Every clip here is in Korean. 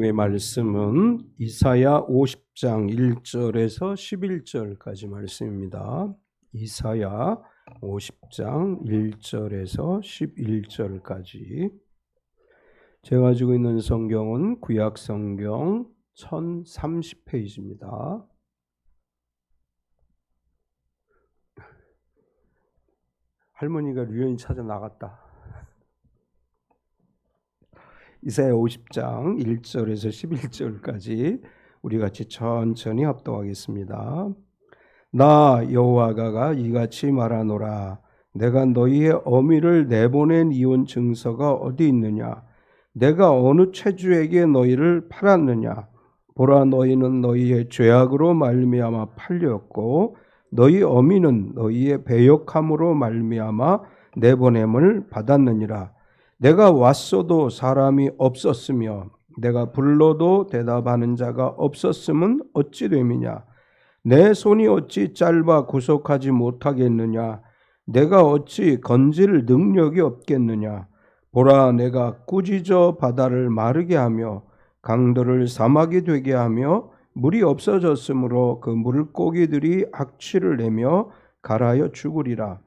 의 말씀은 이사야 50장 1절에서 11절까지 말씀입니다. 이사야 50장 1절에서 11절까지. 제가 가지고 있는 성경은 구약 성경 1030페이지입니다. 할머니가 류연히 찾아 나갔다. 이사야 50장 1절에서 11절까지 우리 같이 천천히 합독하겠습니다. 나 여호와가 이같이 말하노라. 내가 너희의 어미를 내보낸 이혼 증서가 어디 있느냐? 내가 어느 체주에게 너희를 팔았느냐? 보라, 너희는 너희의 죄악으로 말미암아 팔렸고 너희 어미는 너희의 배역함으로 말미암아 내보냄을 받았느니라. 내가 왔어도 사람이 없었으며 내가 불러도 대답하는 자가 없었음은 어찌 됨이냐? 내 손이 어찌 짧아 구속하지 못하겠느냐? 내가 어찌 건질 능력이 없겠느냐? 보라, 내가 꾸짖어 바다를 마르게 하며 강들을 사막이 되게 하며 물이 없어졌으므로 그 물고기들이 악취를 내며 갈아여 죽으리라.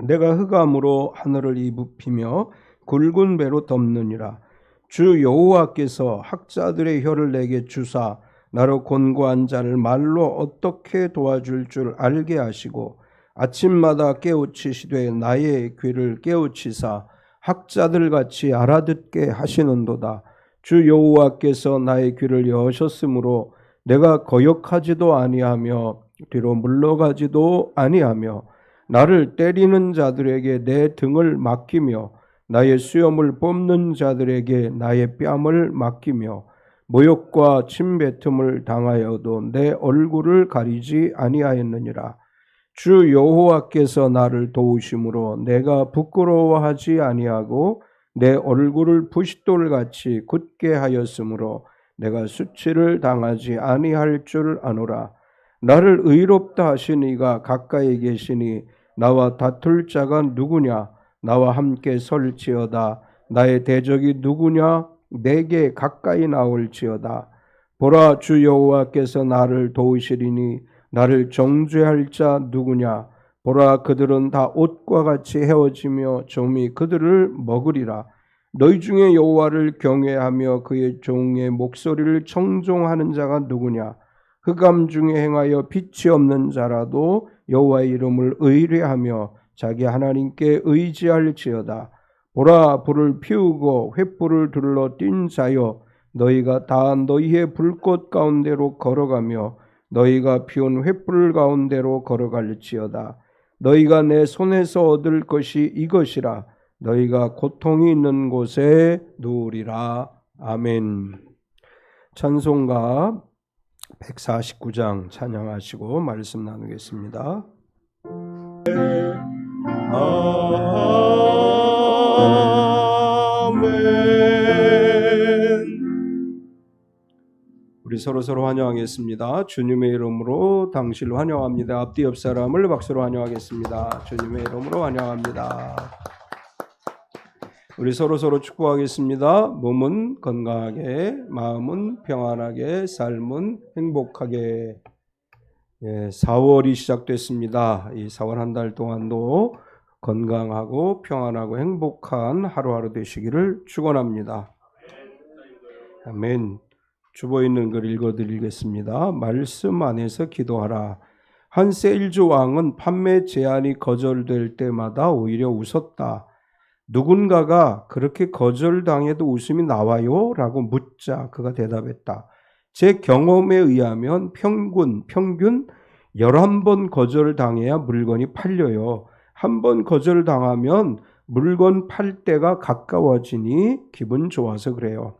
내가 흑암으로 하늘을 입히며 굵은 배로 덮느니라. 주 여호와께서 학자들의 혀를 내게 주사 나로 권고한 자를 말로 어떻게 도와줄 줄 알게 하시고 아침마다 깨우치시되 나의 귀를 깨우치사 학자들같이 알아듣게 하시는도다. 주 여호와께서 나의 귀를 여셨으므로 내가 거역하지도 아니하며 뒤로 물러가지도 아니하며 나를 때리는 자들에게 내 등을 맡기며 나의 수염을 뽑는 자들에게 나의 뺨을 맡기며 모욕과 침뱉음을 당하여도 내 얼굴을 가리지 아니하였느니라. 주 여호와께서 나를 도우심으로 내가 부끄러워하지 아니하고 내 얼굴을 부싯돌같이 굳게 하였으므로 내가 수치를 당하지 아니할 줄 아노라. 나를 의롭다 하신 이가 가까이 계시니 나와 다툴 자가 누구냐? 나와 함께 설지어다. 나의 대적이 누구냐? 내게 가까이 나올지어다. 보라, 주 여호와께서 나를 도우시리니 나를 정죄할 자 누구냐? 보라, 그들은 다 옷과 같이 헤어지며 좀이 그들을 먹으리라. 너희 중에 여호와를 경외하며 그의 종의 목소리를 청종하는 자가 누구냐? 흑암 중에 행하여 빛이 없는 자라도 여호와의 이름을 의뢰하며 자기 하나님께 의지할지어다. 보라, 불을 피우고 횃불을 둘러 뛴 자여, 너희가 다 너희의 불꽃 가운데로 걸어가며 너희가 피운 횃불 가운데로 걸어갈지어다. 너희가 내 손에서 얻을 것이 이것이라. 너희가 고통이 있는 곳에 누우리라. 아멘. 찬송가 149장 찬양하시고 말씀 나누겠습니다. 아멘. 우리 서로 환영하겠습니다. 주님의 이름으로 당신을 환영합니다. 앞뒤 옆 사람을 박수로 환영하겠습니다. 주님의 이름으로 환영합니다. 우리 서로 축복하겠습니다. 몸은 건강하게, 마음은 평안하게, 삶은 행복하게. 4월이 시작됐습니다. 이 4월 한 달 동안도 건강하고 평안하고 행복한 하루하루 되시기를 축원합니다. 아멘. 주보 있는 글 읽어드리겠습니다. 말씀 안에서 기도하라. 한 세일즈 왕은 판매 제안이 거절될 때마다 오히려 웃었다. 누군가가 그렇게 거절당해도 웃음이 나와요? 라고 묻자 그가 대답했다. 제 경험에 의하면 평균 11번 거절당해야 물건이 팔려요. 한 번 거절당하면 물건 팔 때가 가까워지니 기분 좋아서 그래요.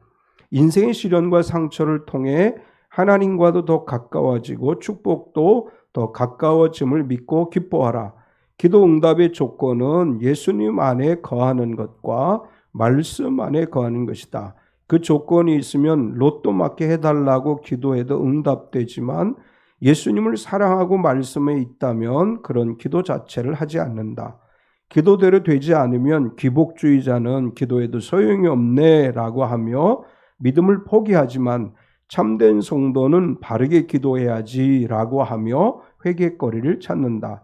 인생의 시련과 상처를 통해 하나님과도 더 가까워지고 축복도 더 가까워짐을 믿고 기뻐하라. 기도 응답의 조건은 예수님 안에 거하는 것과 말씀 안에 거하는 것이다. 그 조건이 있으면 로또 맞게 해달라고 기도해도 응답되지만 예수님을 사랑하고 말씀에 있다면 그런 기도 자체를 하지 않는다. 기도대로 되지 않으면 기복주의자는 기도해도 소용이 없네 라고 하며 믿음을 포기하지만 참된 성도는 바르게 기도해야지라고 하며 회개거리를 찾는다.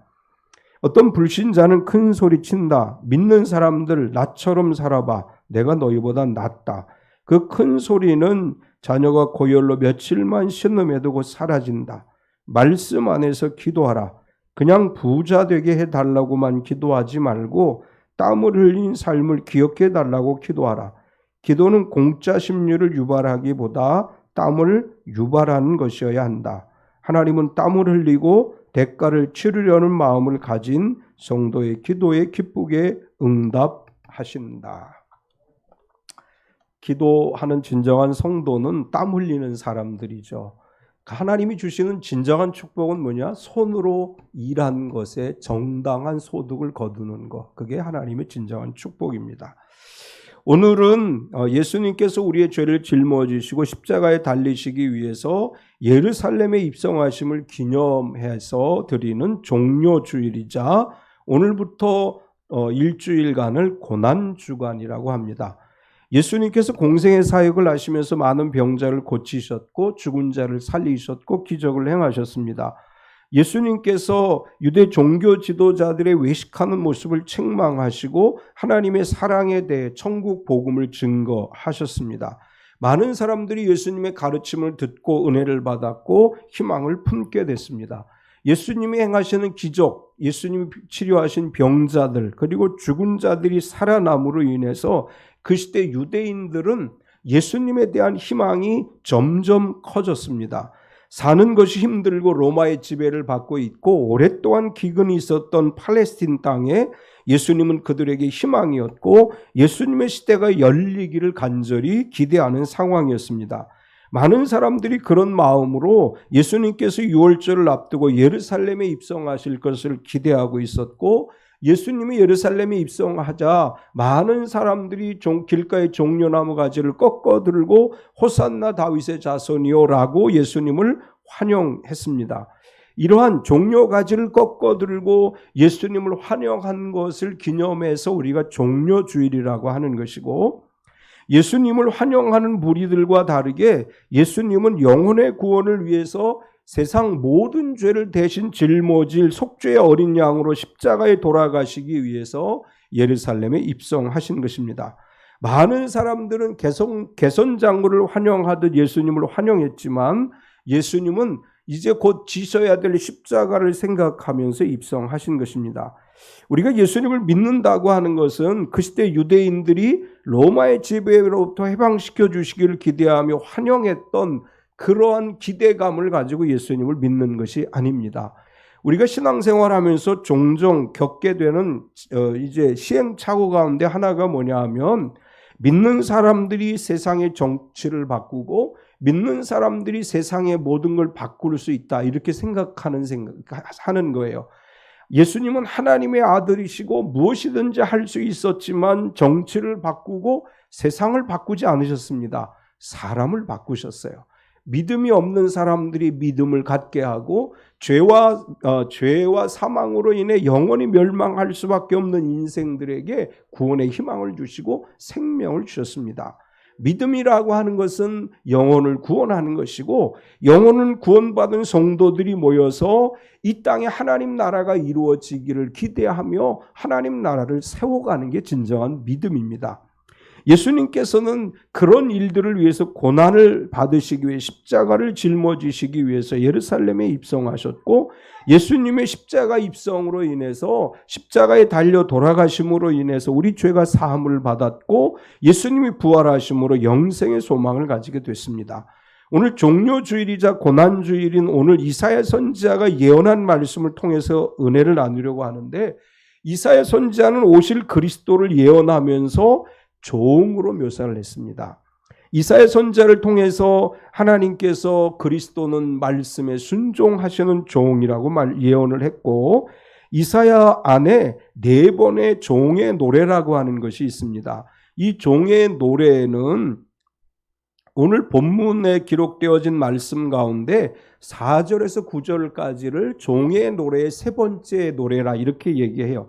어떤 불신자는 큰 소리 친다. 믿는 사람들 나처럼 살아봐. 내가 너희보다 낫다. 그 큰 소리는 자녀가 고열로 며칠만 신음해도 곧 사라진다. 말씀 안에서 기도하라. 그냥 부자 되게 해달라고만 기도하지 말고 땀을 흘린 삶을 기억해 달라고 기도하라. 기도는 공짜 심리를 유발하기보다 땀을 유발하는 것이어야 한다. 하나님은 땀을 흘리고 대가를 치르려는 마음을 가진 성도의 기도에 기쁘게 응답하신다. 기도하는 진정한 성도는 땀 흘리는 사람들이죠. 하나님이 주시는 진정한 축복은 뭐냐? 손으로 일한 것에 정당한 소득을 거두는 것. 그게 하나님의 진정한 축복입니다. 오늘은 예수님께서 우리의 죄를 짊어지시고 십자가에 달리시기 위해서 예루살렘에 입성하심을 기념해서 드리는 종료주일이자 오늘부터 일주일간을 고난주간이라고 합니다. 예수님께서 공생의 사역을 하시면서 많은 병자를 고치셨고 죽은 자를 살리셨고 기적을 행하셨습니다. 예수님께서 유대 종교 지도자들의 외식하는 모습을 책망하시고 하나님의 사랑에 대해 천국 복음을 증거하셨습니다. 많은 사람들이 예수님의 가르침을 듣고 은혜를 받았고 희망을 품게 됐습니다. 예수님이 행하시는 기적, 예수님이 치료하신 병자들, 그리고 죽은 자들이 살아남으로 인해서 그 시대 유대인들은 예수님에 대한 희망이 점점 커졌습니다. 사는 것이 힘들고 로마의 지배를 받고 있고 오랫동안 기근이 있었던 팔레스틴 땅에 예수님은 그들에게 희망이었고 예수님의 시대가 열리기를 간절히 기대하는 상황이었습니다. 많은 사람들이 그런 마음으로 예수님께서 유월절을 앞두고 예루살렘에 입성하실 것을 기대하고 있었고 예수님이 예루살렘에 입성하자 많은 사람들이 길가의 종려나무 가지를 꺾어 들고 호산나 다윗의 자손이요라고 예수님을 환영했습니다. 이러한 종려 가지를 꺾어 들고 예수님을 환영한 것을 기념해서 우리가 종려주일이라고 하는 것이고 예수님을 환영하는 무리들과 다르게 예수님은 영혼의 구원을 위해서 세상 모든 죄를 대신 짊어질 속죄의 어린 양으로 십자가에 돌아가시기 위해서 예루살렘에 입성하신 것입니다. 많은 사람들은 개선장로를 환영하듯 예수님을 환영했지만 예수님은 이제 곧 지셔야 될 십자가를 생각하면서 입성하신 것입니다. 우리가 예수님을 믿는다고 하는 것은 그 시대 유대인들이 로마의 지배로부터 해방시켜 주시기를 기대하며 환영했던 그러한 기대감을 가지고 예수님을 믿는 것이 아닙니다. 우리가 신앙생활하면서 종종 겪게 되는 이제 시행착오 가운데 하나가 뭐냐 하면 믿는 사람들이 세상의 정치를 바꾸고 믿는 사람들이 세상의 모든 걸 바꿀 수 있다 이렇게 하는 거예요. 예수님은 하나님의 아들이시고 무엇이든지 할 수 있었지만 정치를 바꾸고 세상을 바꾸지 않으셨습니다. 사람을 바꾸셨어요. 믿음이 없는 사람들이 믿음을 갖게 하고 죄와 사망으로 인해 영원히 멸망할 수밖에 없는 인생들에게 구원의 희망을 주시고 생명을 주셨습니다. 믿음이라고 하는 것은 영혼을 구원하는 것이고 영혼을 구원받은 성도들이 모여서 이 땅에 하나님 나라가 이루어지기를 기대하며 하나님 나라를 세워가는 게 진정한 믿음입니다. 예수님께서는 그런 일들을 위해서 고난을 받으시기 위해 십자가를 짊어지시기 위해서 예루살렘에 입성하셨고 예수님의 십자가 입성으로 인해서 십자가에 달려 돌아가심으로 인해서 우리 죄가 사함을 받았고 예수님이 부활하심으로 영생의 소망을 가지게 됐습니다. 오늘 종료주일이자 고난주일인 오늘 이사야 선지자가 예언한 말씀을 통해서 은혜를 나누려고 하는데 이사야 선지자는 오실 그리스도를 예언하면서 종으로 묘사를 했습니다. 이사야 선지자를 통해서 하나님께서 그리스도는 말씀에 순종하시는 종이라고 예언을 했고 이사야 안에 4번의 종의 노래라고 하는 것이 있습니다. 이 종의 노래는 오늘 본문에 기록되어진 말씀 가운데 4절에서 9절까지를 종의 노래의 3번째 노래라 이렇게 얘기해요.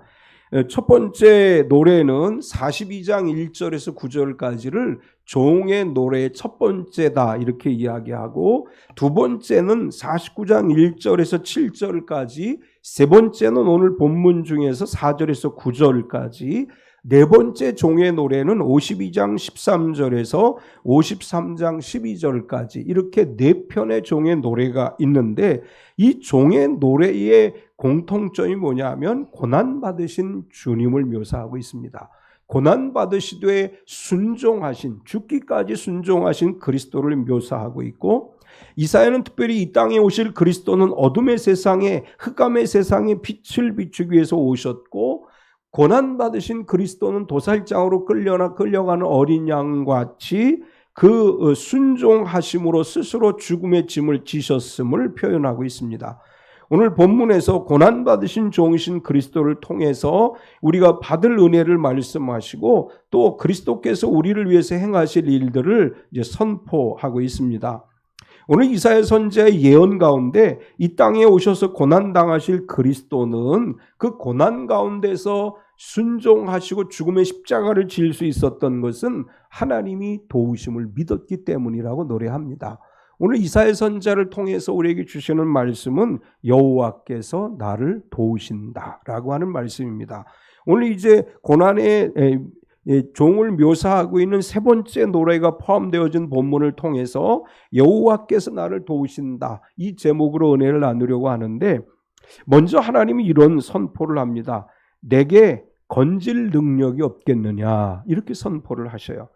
첫 번째 노래는 42장 1절에서 9절까지를 종의 노래의 첫 번째다 이렇게 이야기하고, 두 번째는 49장 1절에서 7절까지, 세 번째는 오늘 본문 중에서 4절에서 9절까지, 네 번째 종의 노래는 52장 13절에서 53장 12절까지 이렇게 네 편의 종의 노래가 있는데, 이 종의 노래의 공통점이 뭐냐면 고난받으신 주님을 묘사하고 있습니다. 고난받으시되 순종하신, 죽기까지 순종하신 그리스도를 묘사하고 있고, 이사야는 특별히 이 땅에 오실 그리스도는 어둠의 세상에, 흑암의 세상에 빛을 비추기 위해서 오셨고, 고난받으신 그리스도는 도살장으로 끌려가는 어린 양같이 그 순종하심으로 스스로 죽음의 짐을 지셨음을 표현하고 있습니다. 오늘 본문에서 고난받으신 종이신 그리스도를 통해서 우리가 받을 은혜를 말씀하시고, 또 그리스도께서 우리를 위해서 행하실 일들을 이제 선포하고 있습니다. 오늘 이사야 선지자의 예언 가운데 이 땅에 오셔서 고난당하실 그리스도는 그 고난 가운데서 순종하시고 죽음의 십자가를 질 수 있었던 것은 하나님이 도우심을 믿었기 때문이라고 노래합니다. 오늘 이사야 선지자를 통해서 우리에게 주시는 말씀은 여호와께서 나를 도우신다라고 하는 말씀입니다. 오늘 이제 고난의 종을 묘사하고 있는 세 번째 노래가 포함되어진 본문을 통해서 여호와께서 나를 도우신다, 이 제목으로 은혜를 나누려고 하는데, 먼저 하나님이 이런 선포를 합니다. 내게 건질 능력이 없겠느냐, 이렇게 선포를 하셔요.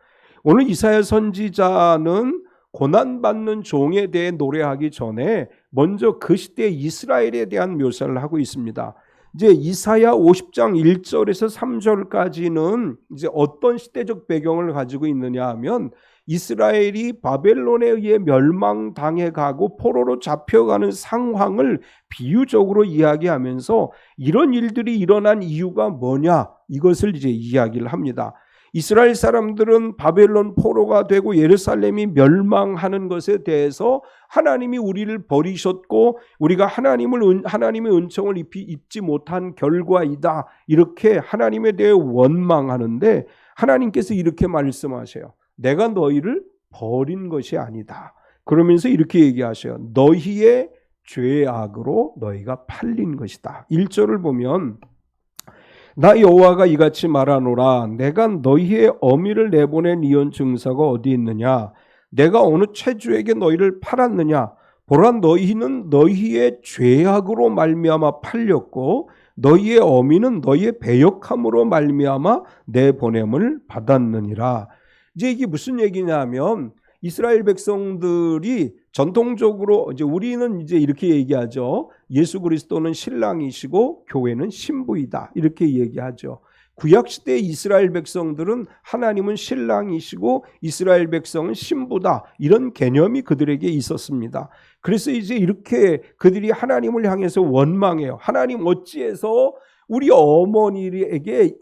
오늘 이사야 선지자는 고난받는 종에 대해 노래하기 전에 먼저 그 시대 이스라엘에 대한 묘사를 하고 있습니다. 이제 이사야 50장 1절에서 3절까지는 이제 어떤 시대적 배경을 가지고 있느냐 하면, 이스라엘이 바벨론에 의해 멸망당해 가고 포로로 잡혀가는 상황을 비유적으로 이야기하면서 이런 일들이 일어난 이유가 뭐냐, 이것을 이제 이야기를 합니다. 이스라엘 사람들은 바벨론 포로가 되고 예루살렘이 멸망하는 것에 대해서 하나님이 우리를 버리셨고 우리가 하나님의 은총을 입지 못한 결과이다, 이렇게 하나님에 대해 원망하는데, 하나님께서 이렇게 말씀하세요. 내가 너희를 버린 것이 아니다. 그러면서 이렇게 얘기하셔요. 너희의 죄악으로 너희가 팔린 것이다. 1절을 보면 나 여호와가 이같이 말하노라. 내가 너희의 어미를 내보낸 이혼 증서가 어디 있느냐? 내가 어느 체주에게 너희를 팔았느냐? 보라, 너희는 너희의 죄악으로 말미암아 팔렸고 너희의 어미는 너희의 배역함으로 말미암아 내 보냄을 받았느니라. 이제 이게 무슨 얘기냐면, 이스라엘 백성들이 전통적으로 이제 우리는 이제 이렇게 얘기하죠. 예수 그리스도는 신랑이시고 교회는 신부이다, 이렇게 얘기하죠. 구약 시대 이스라엘 백성들은 하나님은 신랑이시고 이스라엘 백성은 신부다, 이런 개념이 그들에게 있었습니다. 그래서 이제 이렇게 그들이 하나님을 향해서 원망해요. 하나님 어찌해서 우리 어미에게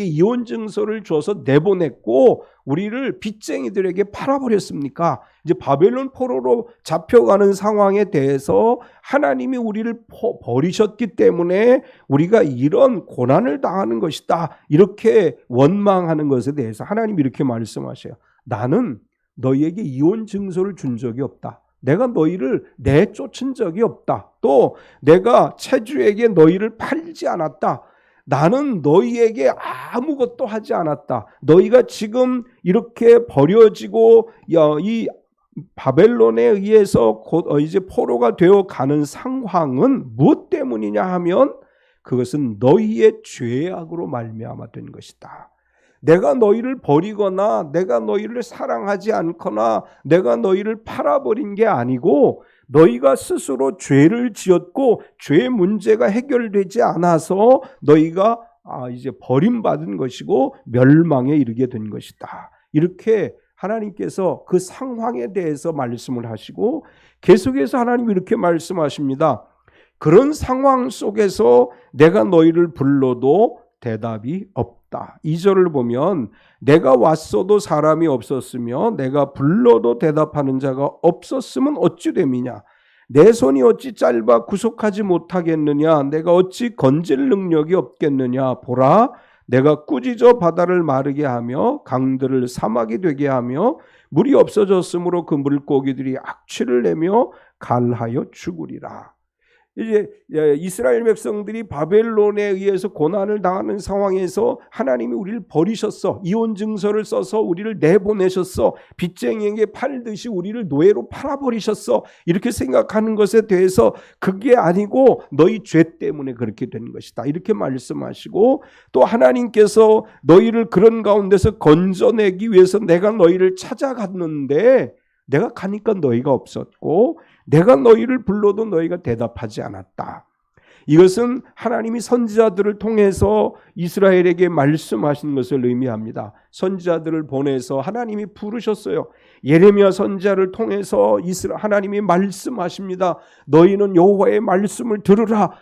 이혼 증서를 줘서 내보냈고 우리를 빚쟁이들에게 팔아버렸습니까? 이제 바벨론 포로로 잡혀가는 상황에 대해서 하나님이 우리를 버리셨기 때문에 우리가 이런 고난을 당하는 것이다, 이렇게 원망하는 것에 대해서 하나님이 이렇게 말씀하셔요. 나는 너희에게 이혼 증서를 준 적이 없다. 내가 너희를 내쫓은 적이 없다. 또 내가 체주에게 너희를 팔지 않았다. 나는 너희에게 아무것도 하지 않았다. 너희가 지금 이렇게 버려지고 이 바벨론에 의해서 곧 이제 포로가 되어 가는 상황은 무엇 때문이냐 하면, 그것은 너희의 죄악으로 말미암아 된 것이다. 내가 너희를 버리거나 내가 너희를 사랑하지 않거나 내가 너희를 팔아버린 게 아니고, 너희가 스스로 죄를 지었고 죄 문제가 해결되지 않아서 너희가 이제 버림받은 것이고 멸망에 이르게 된 것이다. 이렇게 하나님께서 그 상황에 대해서 말씀을 하시고, 계속해서 하나님이 이렇게 말씀하십니다. 그런 상황 속에서 내가 너희를 불러도 대답이 없다. 2절을 보면 내가 왔어도 사람이 없었으며 내가 불러도 대답하는 자가 없었으면 어찌 됨이냐. 내 손이 어찌 짧아 구속하지 못하겠느냐? 내가 어찌 건질 능력이 없겠느냐? 보라, 내가 꾸짖어 바다를 마르게 하며 강들을 사막이 되게 하며 물이 없어졌으므로 그 물고기들이 악취를 내며 갈하여 죽으리라. 이제 이스라엘 백성들이 바벨론에 의해서 고난을 당하는 상황에서 하나님이 우리를 버리셨어. 이혼 증서를 써서 우리를 내보내셨어. 빚쟁이에게 팔듯이 우리를 노예로 팔아버리셨어. 이렇게 생각하는 것에 대해서 그게 아니고 너희 죄 때문에 그렇게 된 것이다. 이렇게 말씀하시고, 또 하나님께서 너희를 그런 가운데서 건져내기 위해서 내가 너희를 찾아갔는데 내가 가니까 너희가 없었고 내가 너희를 불러도 너희가 대답하지 않았다. 이것은 하나님이 선지자들을 통해서 이스라엘에게 말씀하신 것을 의미합니다. 선지자들을 보내서 하나님이 부르셨어요. 예레미야 선지자를 통해서 하나님이 말씀하십니다. 너희는 여호와의 말씀을 들으라.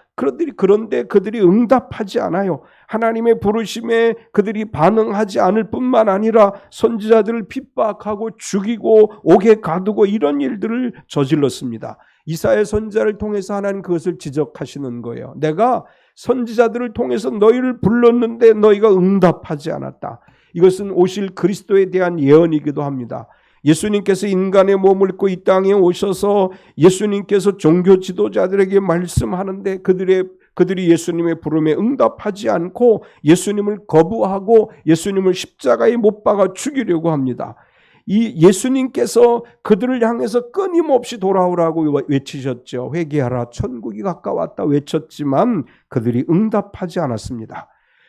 그런데 그들이 응답하지 않아요. 하나님의 부르심에 그들이 반응하지 않을 뿐만 아니라 선지자들을 핍박하고 죽이고 옥에 가두고 이런 일들을 저질렀습니다. 이사야 선지자를 통해서 하나님 그것을 지적하시는 거예요. 내가 선지자들을 통해서 너희를 불렀는데 너희가 응답하지 않았다. 이것은 오실 그리스도에 대한 예언이기도 합니다. 예수님께서 인간의 몸을 입고 이 땅에 오셔서 예수님께서 종교 지도자들에게 말씀하는데 그들이 예수님의 부름에 응답하지 않고 예수님을 거부하고 예수님을 십자가에 못 박아 죽이려고 합니다. 이 예수님께서 그들을 향해서 끊임없이 돌아오라고 외치셨죠. 회개하라, 천국이 가까웠다 외쳤지만 그들이 응답하지 않았습니다.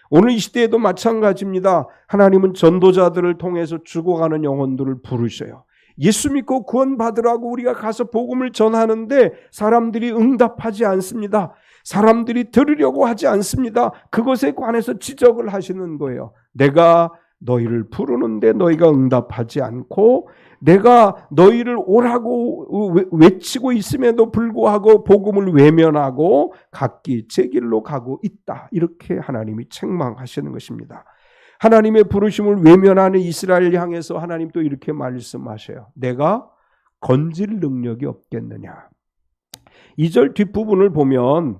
오늘 이 시대에도 마찬가지입니다. 하나님은 전도자들을 통해서 죽어가는 영혼들을 부르셔요. 예수 믿고 구원받으라고 우리가 가서 복음을 전하는데 사람들이 응답하지 않습니다. 사람들이 들으려고 하지 않습니다. 그것에 관해서 지적을 하시는 거예요. 내가 너희를 부르는데 너희가 응답하지 않고 내가 너희를 오라고 외치고 있음에도 불구하고 복음을 외면하고 각기 제 길로 가고 있다. 이렇게 하나님이 책망하시는 것입니다. 하나님의 부르심을 외면하는 이스라엘 향해서 하나님 또 이렇게 말씀하셔요. 내가 건질 능력이 없겠느냐. 2절 뒷부분을 보면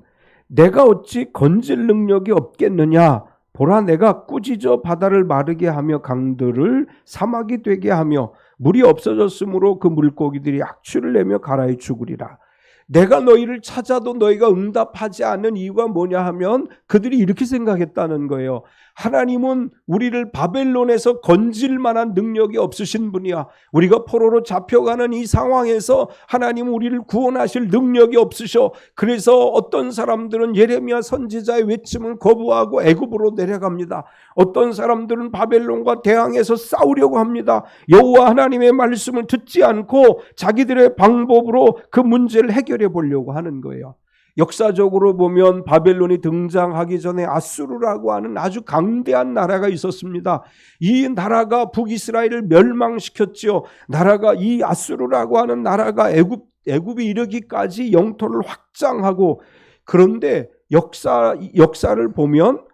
내가 어찌 건질 능력이 없겠느냐. 보라, 내가 꾸짖어 바다를 마르게 하며 강들을 사막이 되게 하며 물이 없어졌으므로 그 물고기들이 악취를 내며 가라에 죽으리라. 내가 너희를 찾아도 너희가 응답하지 않는 이유가 뭐냐 하면 그들이 이렇게 생각했다는 거예요. 하나님은 우리를 바벨론에서 건질 만한 능력이 없으신 분이야. 우리가 포로로 잡혀가는 이 상황에서 하나님은 우리를 구원하실 능력이 없으셔. 그래서 어떤 사람들은 예레미야 선지자의 외침을 거부하고 애굽으로 내려갑니다. 어떤 사람들은 바벨론과 대항해서 싸우려고 합니다. 여호와 하나님의 말씀을 듣지 않고 자기들의 방법으로 그 문제를 해결해 보려고 하는 거예요. 역사적으로 보면 바벨론이 등장하기 전에 아수르라고 하는 아주 강대한 나라가 있었습니다. 이 나라가 북이스라엘을 멸망시켰죠. 이 아수르라고 하는 나라가 애굽이 이르기까지 영토를 확장하고, 그런데 역사를 보면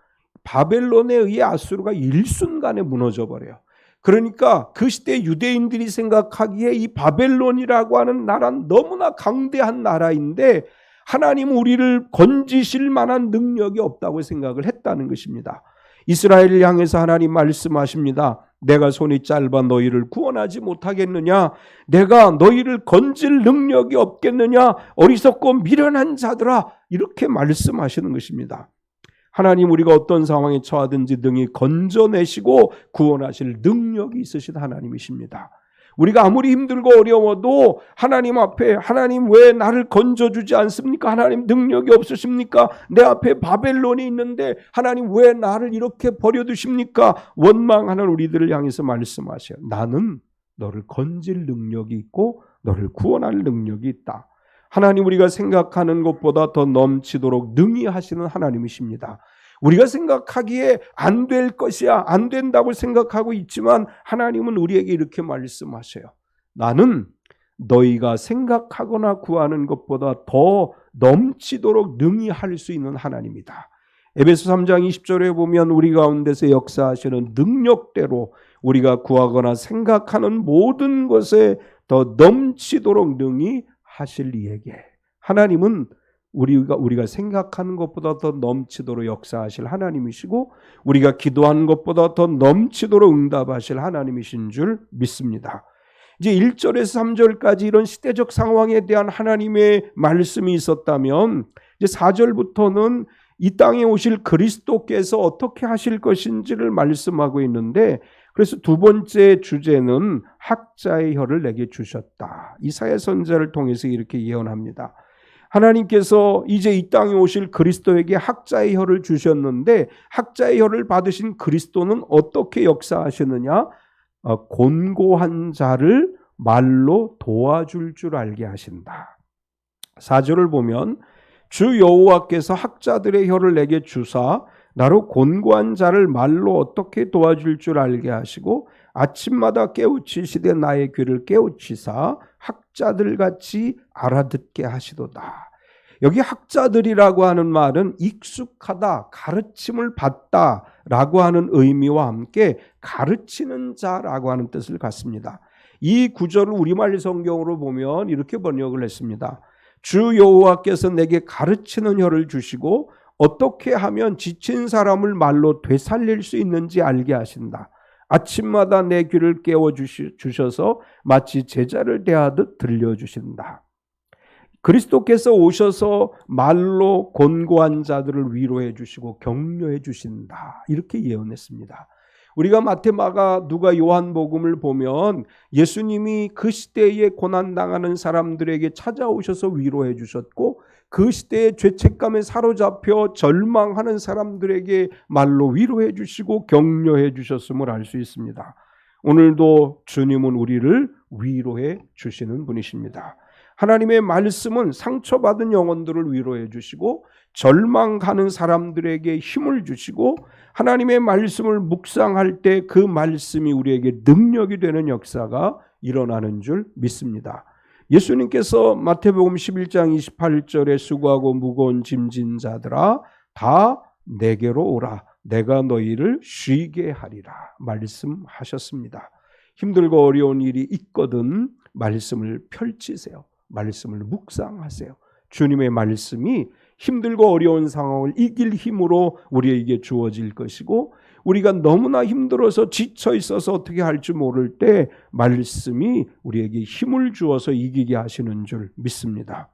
바벨론에 의해 아수르가 일순간에 무너져 버려요. 그러니까 그 시대 유대인들이 생각하기에 이 바벨론이라고 하는 나라는 너무나 강대한 나라인데 하나님은 우리를 건지실 만한 능력이 없다고 생각을 했다는 것입니다. 이스라엘을 향해서 하나님 말씀하십니다. 내가 손이 짧아 너희를 구원하지 못하겠느냐? 내가 너희를 건질 능력이 없겠느냐? 어리석고 미련한 자들아, 이렇게 말씀하시는 것입니다. 하나님 우리가 어떤 상황에 처하든지 능히 건져내시고 구원하실 능력이 있으신 하나님이십니다. 우리가 아무리 힘들고 어려워도 하나님 앞에, 하나님 왜 나를 건져주지 않습니까? 하나님 능력이 없으십니까? 내 앞에 바벨론이 있는데 하나님 왜 나를 이렇게 버려두십니까? 원망하는 우리들을 향해서 말씀하셔요. 나는 너를 건질 능력이 있고 너를 구원할 능력이 있다. 하나님 우리가 생각하는 것보다 더 넘치도록 능히 하시는 하나님이십니다. 우리가 생각하기에 안 될 것이야, 안 된다고 생각하고 있지만 하나님은 우리에게 이렇게 말씀하셔요. 나는 너희가 생각하거나 구하는 것보다 더 넘치도록 능히 할 수 있는 하나님이다. 에베소 3장 20절에 보면 우리 가운데서 역사하시는 능력대로 우리가 구하거나 생각하는 모든 것에 더 넘치도록 능히 하실 이에게 하나님은 우리가 생각하는 것보다 더 넘치도록 역사하실 하나님이시고 우리가 기도하는 것보다 더 넘치도록 응답하실 하나님이신 줄 믿습니다. 이제 1절에서 3절까지 이런 시대적 상황에 대한 하나님의 말씀이 있었다면 이제 4절부터는 이 땅에 오실 그리스도께서 어떻게 하실 것인지를 말씀하고 있는데, 그래서 두 번째 주제는 학자의 혀를 내게 주셨다. 이사야 선지자를 통해서 이렇게 예언합니다. 하나님께서 이제 이 땅에 오실 그리스도에게 학자의 혀를 주셨는데, 학자의 혀를 받으신 그리스도는 어떻게 역사하시느냐? 곤고한 자를 말로 도와줄 줄 알게 하신다. 4절을 보면 주 여호와께서 학자들의 혀를 내게 주사 나로 곤고한 자를 말로 어떻게 도와줄 줄 알게 하시고 아침마다 깨우치시되 나의 귀를 깨우치사 학자들같이 알아듣게 하시도다. 여기 학자들이라고 하는 말은 익숙하다, 가르침을 받다라고 하는 의미와 함께 가르치는 자라고 하는 뜻을 갖습니다. 이 구절을 우리말 성경으로 보면 이렇게 번역을 했습니다. 주 여호와께서 내게 가르치는 혀를 주시고 어떻게 하면 지친 사람을 말로 되살릴 수 있는지 알게 하신다. 아침마다 내 귀를 깨워주셔서 마치 제자를 대하듯 들려주신다. 그리스도께서 오셔서 말로 곤고한 자들을 위로해 주시고 격려해 주신다. 이렇게 예언했습니다. 우리가 마태, 마가, 누가, 요한복음을 보면 예수님이 그 시대에 고난당하는 사람들에게 찾아오셔서 위로해 주셨고 그 시대의 죄책감에 사로잡혀 절망하는 사람들에게 말로 위로해 주시고 격려해 주셨음을 알 수 있습니다. 오늘도 주님은 우리를 위로해 주시는 분이십니다. 하나님의 말씀은 상처받은 영혼들을 위로해 주시고 절망하는 사람들에게 힘을 주시고 하나님의 말씀을 묵상할 때 그 말씀이 우리에게 능력이 되는 역사가 일어나는 줄 믿습니다. 예수님께서 마태복음 11장 28절에 수고하고 무거운 짐진 자들아 다 내게로 오라 내가 너희를 쉬게 하리라 말씀하셨습니다. 힘들고 어려운 일이 있거든 말씀을 펼치세요. 말씀을 묵상하세요. 주님의 말씀이 힘들고 어려운 상황을 이길 힘으로 우리에게 주어질 것이고 우리가 너무나 힘들어서 지쳐 있어서 어떻게 할지 모를 때 말씀이 우리에게 힘을 주어서 이기게 하시는 줄 믿습니다.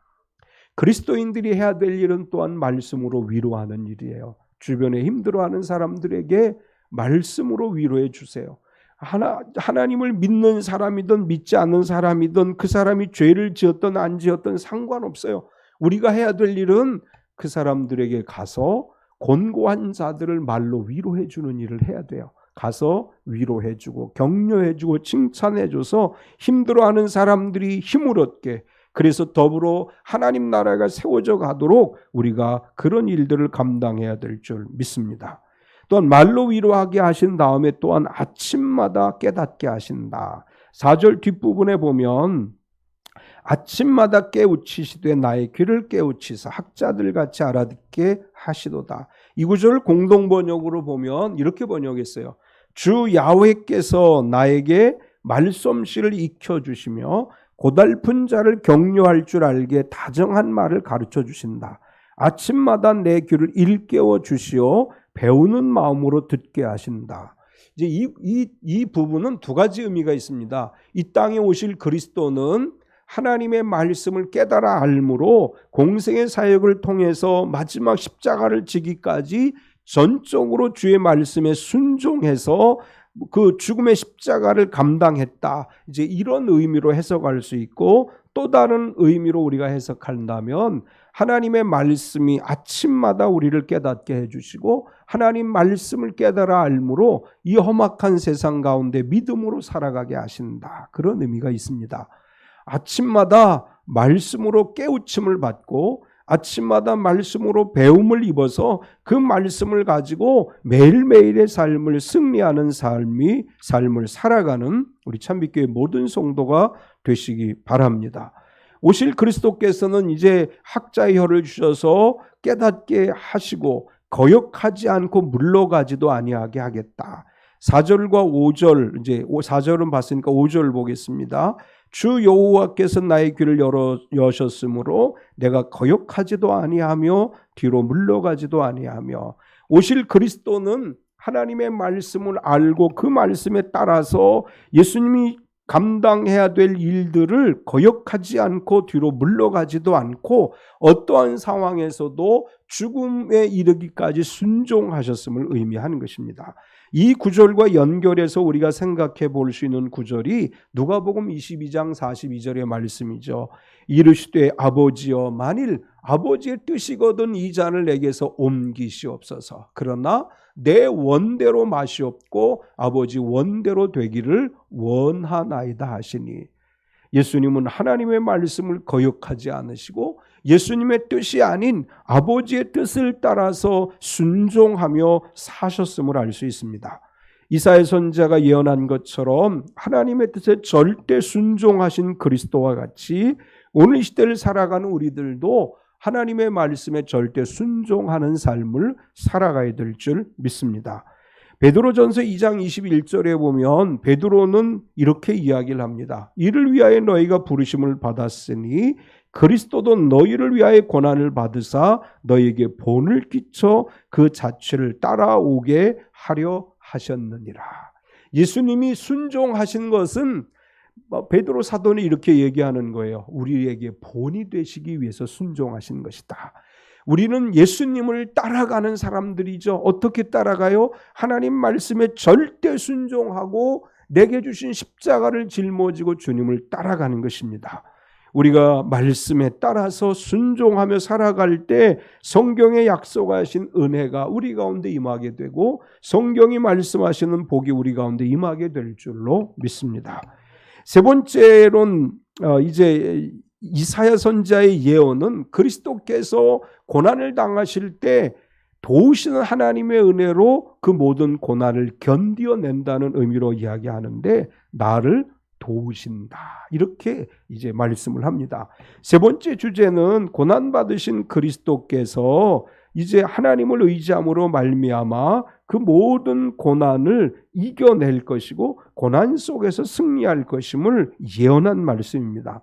그리스도인들이 해야 될 일은 또한 말씀으로 위로하는 일이에요. 주변에 힘들어하는 사람들에게 말씀으로 위로해 주세요. 하나님을 믿는 사람이든 믿지 않는 사람이든 그 사람이 죄를 지었든 안 지었든 상관없어요. 우리가 해야 될 일은 그 사람들에게 가서 곤고한 자들을 말로 위로해 주는 일을 해야 돼요. 가서 위로해 주고 격려해 주고 칭찬해 줘서 힘들어하는 사람들이 힘을 얻게, 그래서 더불어 하나님 나라가 세워져 가도록 우리가 그런 일들을 감당해야 될 줄 믿습니다. 또한 말로 위로하게 하신 다음에 또한 아침마다 깨닫게 하신다. 4절 뒷부분에 보면 아침마다 깨우치시되 나의 귀를 깨우치사 학자들같이 알아듣게 하시도다. 이 구절을 공동번역으로 보면 이렇게 번역했어요. 주 야훼께서 나에게 말솜씨를 익혀주시며 고달픈 자를 격려할 줄 알게 다정한 말을 가르쳐 주신다. 아침마다 내 귀를 일깨워 주시어 배우는 마음으로 듣게 하신다. 이제 이 부분은 두 가지 의미가 있습니다. 이 땅에 오실 그리스도는 하나님의 말씀을 깨달아 알므로 공생의 사역을 통해서 마지막 십자가를 지기까지 전적으로 주의 말씀에 순종해서 그 죽음의 십자가를 감당했다. 이제 이런 의미로 해석할 수 있고, 또 다른 의미로 우리가 해석한다면 하나님의 말씀이 아침마다 우리를 깨닫게 해주시고 하나님 말씀을 깨달아 알므로 이 험악한 세상 가운데 믿음으로 살아가게 하신다. 그런 의미가 있습니다. 아침마다 말씀으로 깨우침을 받고 아침마다 말씀으로 배움을 입어서 그 말씀을 가지고 매일매일의 삶을 승리하는 삶을 살아가는 우리 참빛교회 모든 성도가 되시기 바랍니다. 오실 그리스도께서는 이제 학자의 혀를 주셔서 깨닫게 하시고 거역하지 않고 물러가지도 아니하게 하겠다. 4절과 5절, 이제 4절은 봤으니까 5절 보겠습니다. 주 여호와께서 나의 귀를 여셨으므로 내가 거역하지도 아니하며 뒤로 물러가지도 아니하며. 오실 그리스도는 하나님의 말씀을 알고 그 말씀에 따라서 예수님이 감당해야 될 일들을 거역하지 않고 뒤로 물러가지도 않고 어떠한 상황에서도 죽음에 이르기까지 순종하셨음을 의미하는 것입니다. 이 구절과 연결해서 우리가 생각해 볼 수 있는 구절이 누가복음 22장 42절의 말씀이죠. 이르시되 아버지여 만일 아버지의 뜻이거든 이 잔을 내게서 옮기시옵소서. 그러나 내 원대로 마시옵고 아버지 원대로 되기를 원하나이다 하시니, 예수님은 하나님의 말씀을 거역하지 않으시고 예수님의 뜻이 아닌 아버지의 뜻을 따라서 순종하며 사셨음을 알 수 있습니다. 이사야 선지자가 예언한 것처럼 하나님의 뜻에 절대 순종하신 그리스도와 같이 오늘 시대를 살아가는 우리들도 하나님의 말씀에 절대 순종하는 삶을 살아가야 될 줄 믿습니다. 베드로전서 2장 21절에 보면 베드로는 이렇게 이야기를 합니다. 이를 위하여 너희가 부르심을 받았으니 그리스도도 너희를 위하여 고난을 받으사 너희에게 본을 끼쳐 그 자취를 따라오게 하려 하셨느니라. 예수님이 순종하신 것은 베드로 사도는 이렇게 얘기하는 거예요. 우리에게 본이 되시기 위해서 순종하신 것이다. 우리는 예수님을 따라가는 사람들이죠. 어떻게 따라가요? 하나님 말씀에 절대 순종하고 내게 주신 십자가를 짊어지고 주님을 따라가는 것입니다. 우리가 말씀에 따라서 순종하며 살아갈 때 성경에 약속하신 은혜가 우리 가운데 임하게 되고 성경이 말씀하시는 복이 우리 가운데 임하게 될 줄로 믿습니다. 세 번째로는 이제 이사야 선지자의 예언은 그리스도께서 고난을 당하실 때 도우시는 하나님의 은혜로 그 모든 고난을 견뎌낸다는 의미로 이야기하는데 나를 도우신다, 이렇게 이제 말씀을 합니다. 세 번째 주제는 고난 받으신 그리스도께서 이제 하나님을 의지함으로 말미암아 그 모든 고난을 이겨낼 것이고 고난 속에서 승리할 것임을 예언한 말씀입니다.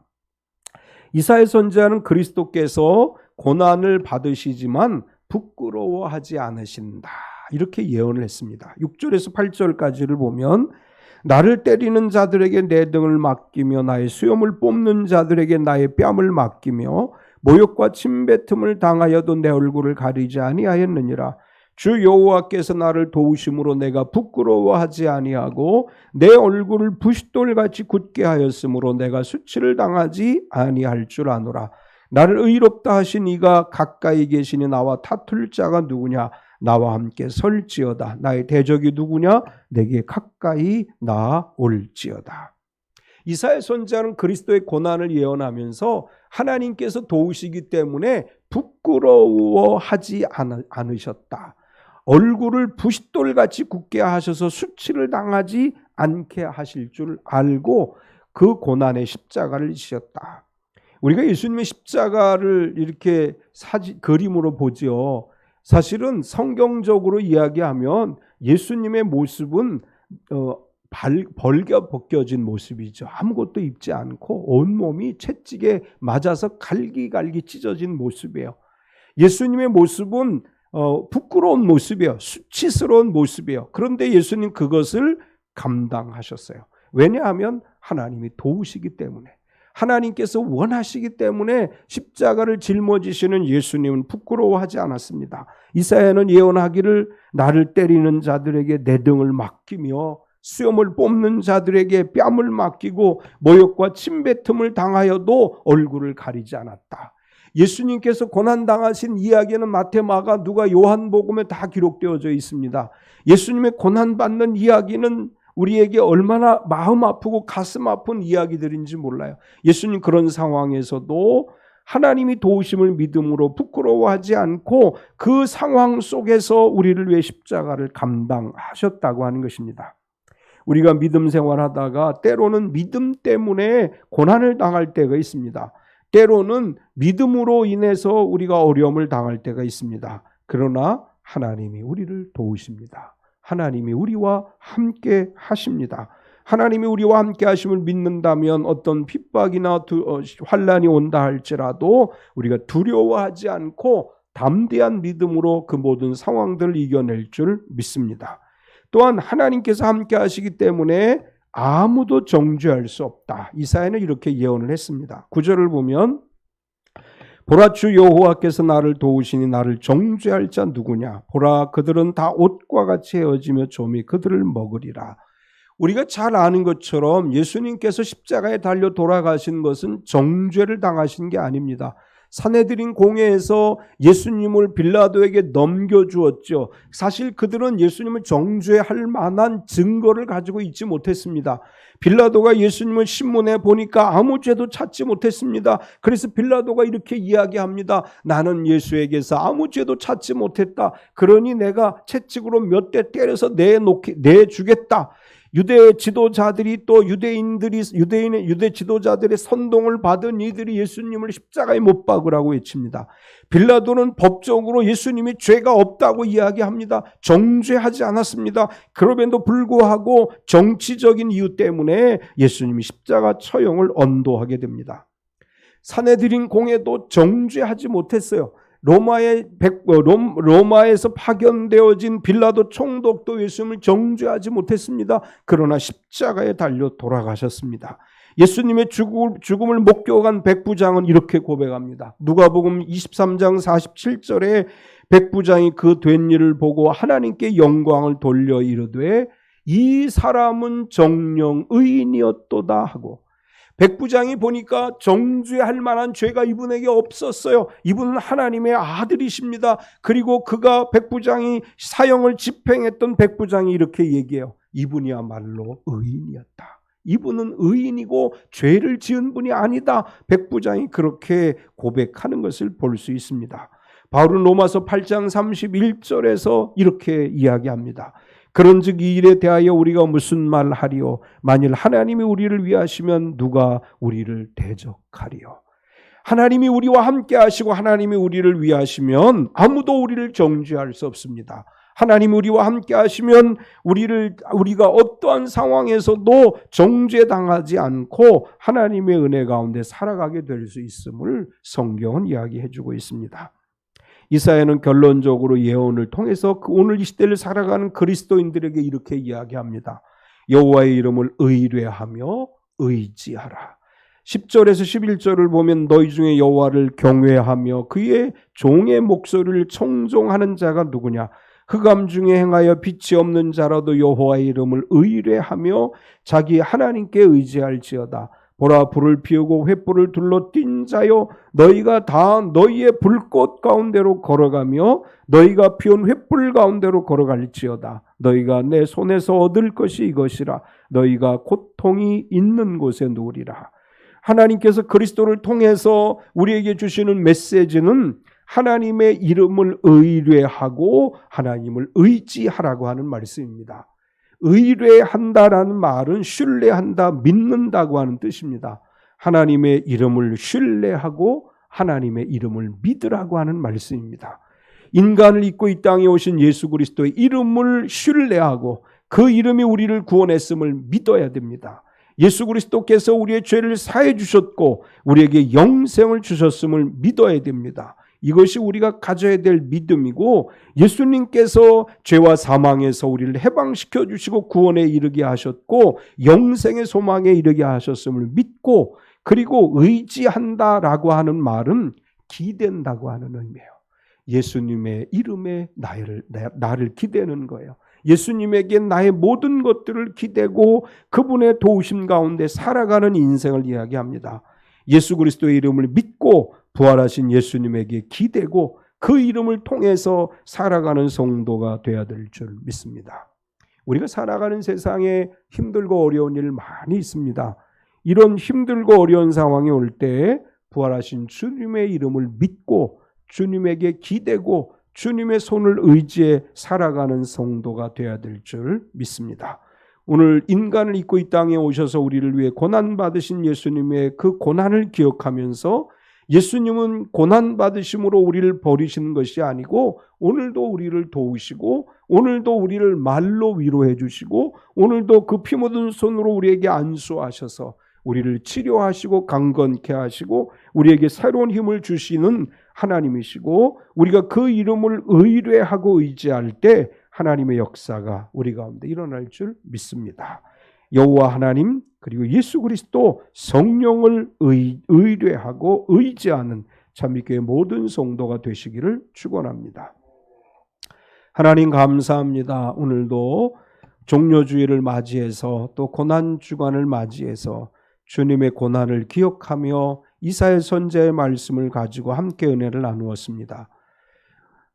이사야 선지자는 그리스도께서 고난을 받으시지만 부끄러워하지 않으신다, 이렇게 예언을 했습니다. 6절에서 8절까지를 보면 나를 때리는 자들에게 내 등을 맡기며 나의 수염을 뽑는 자들에게 나의 뺨을 맡기며 모욕과 침뱉음을 당하여도 내 얼굴을 가리지 아니하였느니라. 주 여호와께서 나를 도우심으로 내가 부끄러워하지 아니하고 내 얼굴을 부싯돌같이 굳게 하였으므로 내가 수치를 당하지 아니할 줄 아노라. 나를 의롭다 하신 이가 가까이 계시니 나와 다툴 자가 누구냐? 나와 함께 설지어다. 나의 대적이 누구냐? 내게 가까이 나올지어다. 이사야 선지자는 그리스도의 고난을 예언하면서 하나님께서 도우시기 때문에 부끄러워하지 않으셨다. 얼굴을 부싯돌같이 굳게 하셔서 수치를 당하지 않게 하실 줄 알고 그 고난의 십자가를 지셨다. 우리가 예수님의 십자가를 이렇게 그림으로 보죠. 사실은 성경적으로 이야기하면 예수님의 모습은 벌겨 벗겨진 모습이죠. 아무것도 입지 않고 온몸이 채찍에 맞아서 갈기갈기 찢어진 모습이에요. 예수님의 모습은 부끄러운 모습이에요. 수치스러운 모습이에요. 그런데 예수님 그것을 감당하셨어요. 왜냐하면 하나님이 도우시기 때문에, 하나님께서 원하시기 때문에 십자가를 짊어지시는 예수님은 부끄러워하지 않았습니다. 이사야는 예언하기를 나를 때리는 자들에게 내 등을 맡기며 수염을 뽑는 자들에게 뺨을 맡기고 모욕과 침뱉음을 당하여도 얼굴을 가리지 않았다. 예수님께서 고난당하신 이야기는 마태, 마가, 누가, 요한복음에 다 기록되어져 있습니다. 예수님의 고난받는 이야기는 우리에게 얼마나 마음 아프고 가슴 아픈 이야기들인지 몰라요. 예수님 그런 상황에서도 하나님이 도우심을 믿음으로 부끄러워하지 않고 그 상황 속에서 우리를 위해 십자가를 감당하셨다고 하는 것입니다. 우리가 믿음 생활하다가 때로는 믿음 때문에 고난을 당할 때가 있습니다. 때로는 믿음으로 인해서 우리가 어려움을 당할 때가 있습니다. 그러나 하나님이 우리를 도우십니다. 하나님이 우리와 함께 하십니다. 하나님이 우리와 함께 하심을 믿는다면 어떤 핍박이나 환난이 온다 할지라도 우리가 두려워하지 않고 담대한 믿음으로 그 모든 상황들을 이겨낼 줄 믿습니다. 또한 하나님께서 함께 하시기 때문에 아무도 정죄할 수 없다. 이사야는 이렇게 예언을 했습니다. 9절을 보면 보라, 주 여호와께서 나를 도우시니 나를 정죄할 자 누구냐? 보라, 그들은 다 옷과 같이 헤어지며 좀이 그들을 먹으리라. 우리가 잘 아는 것처럼 예수님께서 십자가에 달려 돌아가신 것은 정죄를 당하신 게 아닙니다. 산헤드린 공회에서 예수님을 빌라도에게 넘겨주었죠. 사실 그들은 예수님을 정죄할 만한 증거를 가지고 있지 못했습니다. 빌라도가 예수님을 신문에 보니까 아무 죄도 찾지 못했습니다. 그래서 빌라도가 이렇게 이야기합니다. 나는 예수에게서 아무 죄도 찾지 못했다. 그러니 내가 채찍으로 몇 대 때려서 내주겠다. 유대 지도자들이 또 유대 지도자들의 선동을 받은 이들이 예수님을 십자가에 못 박으라고 외칩니다. 빌라도는 법적으로 예수님이 죄가 없다고 이야기합니다. 정죄하지 않았습니다. 그럼에도 불구하고 정치적인 이유 때문에 예수님이 십자가 처형을 언도하게 됩니다. 산헤드린 공회도 정죄하지 못했어요. 로마에서 파견되어진 빌라도 총독도 예수님을 정죄하지 못했습니다. 그러나 십자가에 달려 돌아가셨습니다. 예수님의 죽음을 목격한 백부장은 이렇게 고백합니다. 누가복음 23장 47절에 백부장이 그 된 일을 보고 하나님께 영광을 돌려 이르되 이 사람은 정령 의인이었도다 하고, 백부장이 보니까 정죄할 만한 죄가 이분에게 없었어요. 이분은 하나님의 아들이십니다. 그리고 백부장이 사형을 집행했던 백부장이 이렇게 얘기해요. 이분이야말로 의인이었다. 이분은 의인이고 죄를 지은 분이 아니다. 백부장이 그렇게 고백하는 것을 볼 수 있습니다. 바울은 로마서 8장 31절에서 이렇게 이야기합니다. 그런즉 이 일에 대하여 우리가 무슨 말하리요? 만일 하나님이 우리를 위하시면 누가 우리를 대적하리요? 하나님이 우리와 함께 하시고 하나님이 우리를 위하시면 아무도 우리를 정죄할 수 없습니다. 하나님이 우리와 함께 하시면 우리가 어떠한 상황에서도 정죄당하지 않고 하나님의 은혜 가운데 살아가게 될 수 있음을 성경은 이야기해 주고 있습니다. 이사야는 결론적으로 예언을 통해서 오늘 이 시대를 살아가는 그리스도인들에게 이렇게 이야기합니다. 여호와의 이름을 의뢰하며 의지하라. 10절에서 11절을 보면 너희 중에 여호와를 경외하며 그의 종의 목소리를 청종하는 자가 누구냐? 흑암 중에 행하여 빛이 없는 자라도 여호와의 이름을 의뢰하며 자기 하나님께 의지할지어다. 보라, 불을 피우고 횃불을 둘러 띈 자여, 너희가 다 너희의 불꽃 가운데로 걸어가며 너희가 피운 횃불 가운데로 걸어갈지어다. 너희가 내 손에서 얻을 것이 이것이라. 너희가 고통이 있는 곳에 누우리라. 하나님께서 그리스도를 통해서 우리에게 주시는 메시지는 하나님의 이름을 의뢰하고 하나님을 의지하라고 하는 말씀입니다. 의뢰한다라는 말은 신뢰한다, 믿는다고 하는 뜻입니다. 하나님의 이름을 신뢰하고 하나님의 이름을 믿으라고 하는 말씀입니다. 인간을 입고 이 땅에 오신 예수 그리스도의 이름을 신뢰하고 그 이름이 우리를 구원했음을 믿어야 됩니다. 예수 그리스도께서 우리의 죄를 사해 주셨고 우리에게 영생을 주셨음을 믿어야 됩니다. 이것이 우리가 가져야 될 믿음이고, 예수님께서 죄와 사망에서 우리를 해방시켜 주시고 구원에 이르게 하셨고 영생의 소망에 이르게 하셨음을 믿고, 그리고 의지한다라고 하는 말은 기댄다고 하는 의미예요. 예수님의 이름에 나를 기대는 거예요. 예수님에게 나의 모든 것들을 기대고 그분의 도우심 가운데 살아가는 인생을 이야기합니다. 예수 그리스도의 이름을 믿고 부활하신 예수님에게 기대고 그 이름을 통해서 살아가는 성도가 되어야 될 줄 믿습니다. 우리가 살아가는 세상에 힘들고 어려운 일 많이 있습니다. 이런 힘들고 어려운 상황이 올 때 부활하신 주님의 이름을 믿고 주님에게 기대고 주님의 손을 의지해 살아가는 성도가 되어야 될 줄 믿습니다. 오늘 인간을 입고 이 땅에 오셔서 우리를 위해 고난받으신 예수님의 그 고난을 기억하면서 예수님은 고난받으심으로 우리를 버리시는 것이 아니고 오늘도 우리를 도우시고 오늘도 우리를 말로 위로해 주시고 오늘도 그 피 묻은 손으로 우리에게 안수하셔서 우리를 치료하시고 강건케 하시고 우리에게 새로운 힘을 주시는 하나님이시고 우리가 그 이름을 의뢰하고 의지할 때 하나님의 역사가 우리 가운데 일어날 줄 믿습니다. 여호와 하나님 그리고 예수 그리스도 성령을 의뢰하고 의지하는 참미교회 모든 성도가 되시기를 축원합니다. 하나님 감사합니다. 오늘도 종료주일을 맞이해서 또 고난주간을 맞이해서 주님의 고난을 기억하며 이사야 선지자의 말씀을 가지고 함께 은혜를 나누었습니다.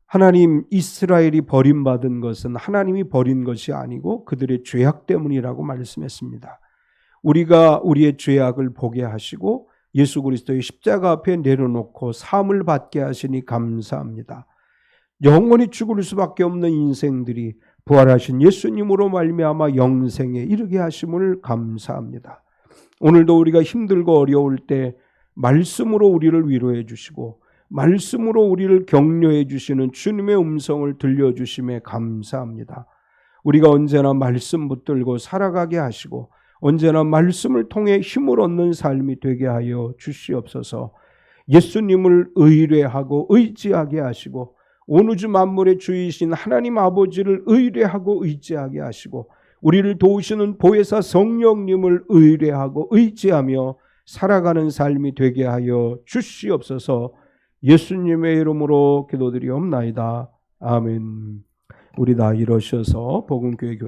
하나님, 이스라엘이 버림받은 것은 하나님이 버린 것이 아니고 그들의 죄악 때문이라고 말씀했습니다. 우리가 우리의 죄악을 보게 하시고 예수 그리스도의 십자가 앞에 내려놓고 사함을 받게 하시니 감사합니다. 영원히 죽을 수밖에 없는 인생들이 부활하신 예수님으로 말미암아 영생에 이르게 하심을 감사합니다. 오늘도 우리가 힘들고 어려울 때 말씀으로 우리를 위로해 주시고 말씀으로 우리를 격려해 주시는 주님의 음성을 들려주심에 감사합니다. 우리가 언제나 말씀 붙들고 살아가게 하시고 언제나 말씀을 통해 힘을 얻는 삶이 되게 하여 주시옵소서. 예수님을 의뢰하고 의지하게 하시고 온 우주 만물의 주이신 하나님 아버지를 의뢰하고 의지하게 하시고 우리를 도우시는 보혜사 성령님을 의뢰하고 의지하며 살아가는 삶이 되게 하여 주시옵소서. 예수님의 이름으로 기도드리옵나이다. 아멘. 우리 다 일어서서 복음교회 교리